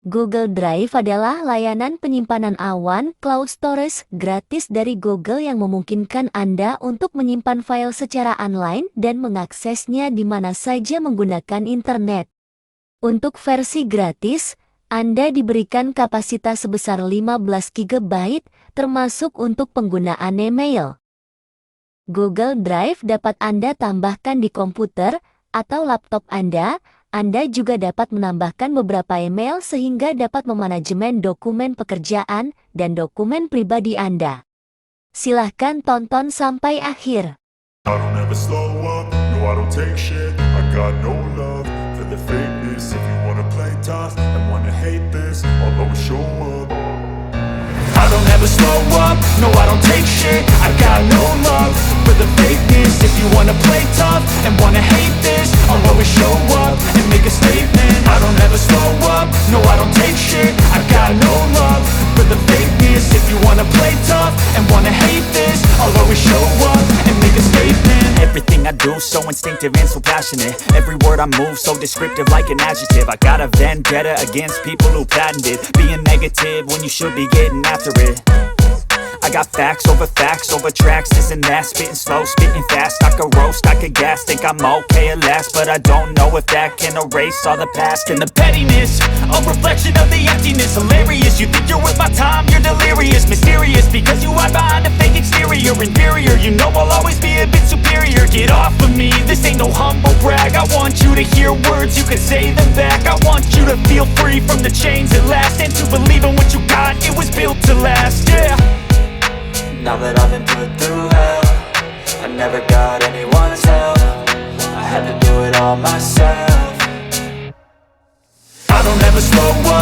Google Drive adalah layanan penyimpanan awan cloud storage gratis dari Google yang memungkinkan Anda untuk menyimpan file secara online dan mengaksesnya di mana saja menggunakan internet. Untuk versi gratis, Anda diberikan kapasitas sebesar 15 GB, termasuk untuk penggunaan email. Google Drive dapat Anda tambahkan di komputer atau laptop Anda. Anda juga dapat menambahkan beberapa email sehingga dapat memanajemen dokumen pekerjaan dan dokumen pribadi Anda. Silahkan tonton sampai akhir. I don't ever slow up, no I don't take shit. I got no love for the fakeness. If you wanna play tough and wanna hate this, I'll always show up. I don't ever slow up, no I don't take shit. I got no love for the fakeness. If you wanna play tough and wanna hate this, I'll always show up and make a statement. I don't ever slow up, no I don't take shit. I got no love for the fakeness. If you wanna play tough and wanna hate this, I'll always show up and make a statement. Everything I do so instinctive and so passionate. Every word I move so descriptive like an adjective. I got a vendetta against people who patented being negative when you should be getting after it. I got facts over tracks, this and that. Spitting slow, spitting fast. I could roast, I could gas. Think I'm okay at last, but I don't know if that can erase all the past. And the pettiness, a reflection of the emptiness. Hilarious, you think you're worth my time, you're delirious. Mysterious, because you hide behind a fake exterior. Inferior, you know I'll always be a bit superior. Get off of me, this ain't no humble brag. I want you to hear words, you can say them back. I want you to feel free from the chains at last, and to believe in what you got, it was built to last, yeah. Now that I've been put through hell, I never got anyone's help. I had to do it all myself. I don't ever slow up,